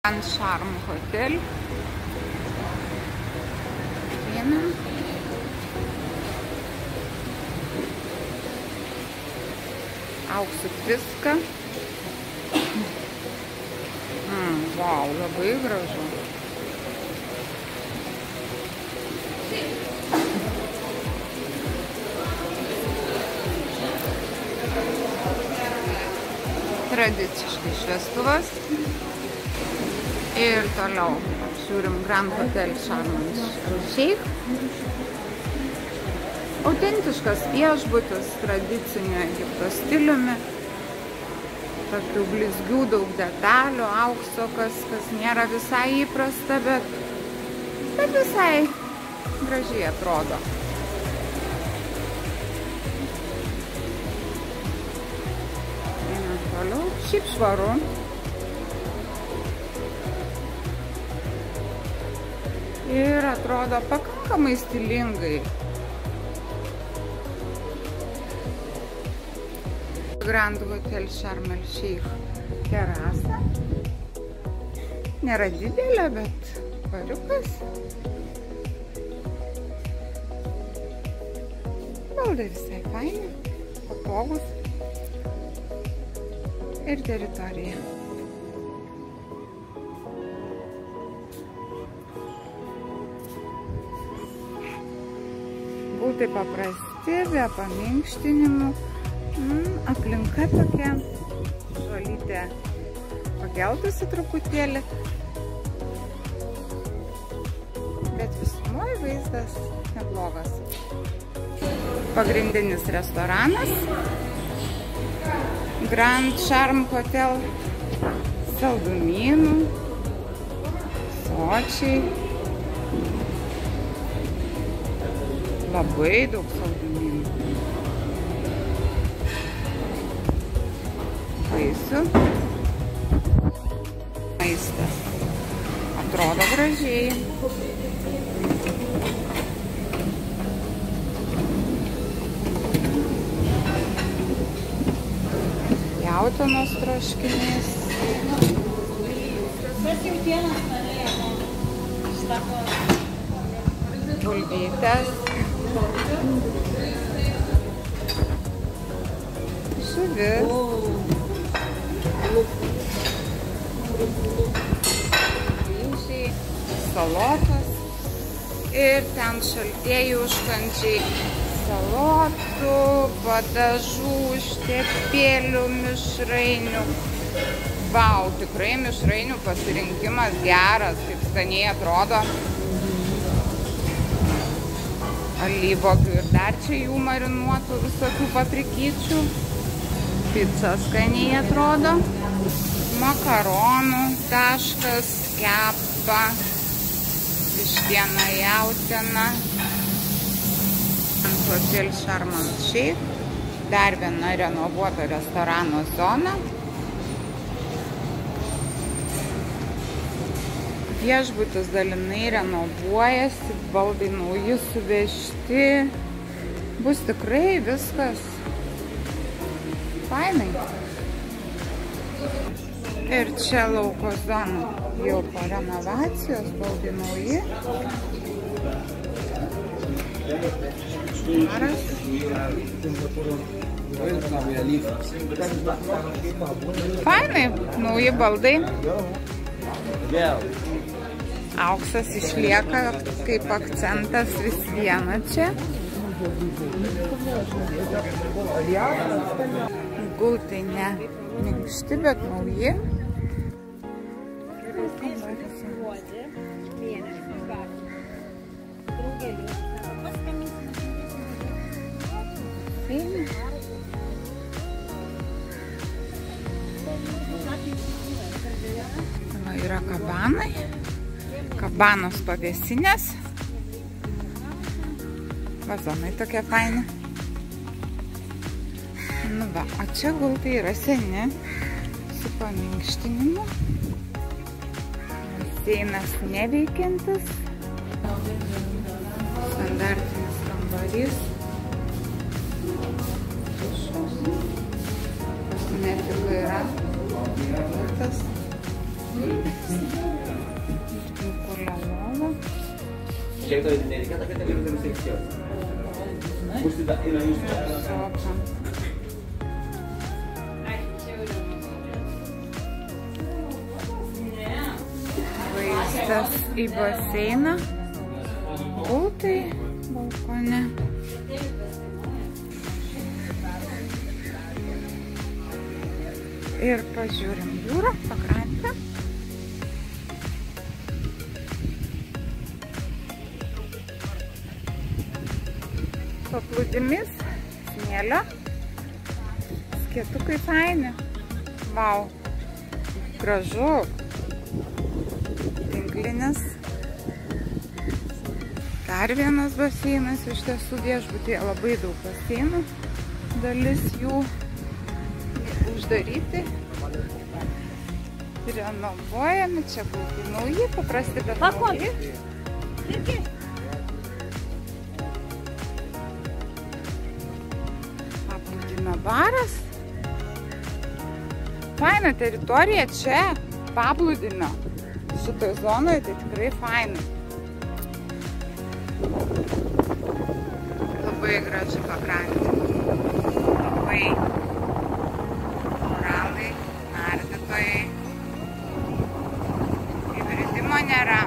Grand Charm Hotel. Einam. Auksu viską. Vau, labai gražu. Tradiciškai šviestuvas. Ir toliau žiūrim Grand Hotel Sharm el-Sheikh. Autentiškas viešbutis tradicinio Egipto stiliumi. Tokių blizgių daug detalių, aukso, kas nėra visai įprasta, bet visai gražiai atrodo. Toliau, šiaip švaru. Ir atrodo pakankamai stilingai. Grand Hotel Sharm el-Sheikh terasa. Nėra didelė, bet bariukas. Baldai visai faini, patogus. Ir teritorija. Gultai paprasti, be paminkštinimų. Aplinka tokia, žolytė pageltusi truputėlį, bet visumoje vaizdas neblogas. Pagrindinis restoranas Grand Sharm Hotel, saldumynų, sočiai, labai daug saldumynų. Vaisių. Maistas. Atrodo gražiai. Jautienos troškinys. Bulvytės. Žuvis. Ryžiai, salotos ir ten šaltieji užkandžiai, salotų, padažų, užtepėlių, mišrainių. Vau, tikrai mišrainių pasirinkimas geras, kaip skaniai atrodo. Alyvuogių ir dar čia jų marinuotų visokių paprikyčių. Pica skaniai atrodo. Makaronų taškas, kepa, vištiena, jautiena. Hotel Sharm el-Sheikh. Dar viena renovuota restorano zona. Viešbutis dalinai renovuojasi, baldai nauji suvežti. Bus tikrai viskas fainai. Ir čia lauko zona jau po renovacijos, baldai nauji. Baras. Fainai, nauji baldai. Auksas išlieka kaip akcentas vis viena čia. Gultai ne minkšti, bet nauji. Yra kabanai. Kabanos pavėsinės. Vazonai tokie faini. Nu va, o čia gultai yra seni su paminkštinimu. Baseinas neveikiantis. Standartinis kambarys. Kosmetika yra. Tas. Čia to nereikėtų, kad televizorius reikės. Vaizdas į baseiną. Gultai balkone. Ir pažiūrim jūrą, pakrantę. Paplūdimis, smėlio, skėtukai faini. Vau, gražu. Tinklinis. Dar vienas baseinas, iš tiesų viešbutyje labai daug baseinų. Dalis jų uždaryti. Renovuojami, čia gultai nauji, paprasti, bet nauji. Paplūdimio baras. Faina teritorija čia, paplūdimio. Šitoj zonoje tai tikrai fainai. Labai graži pakrantė. Labai koralai, nardytojai. Įbridimo nėra.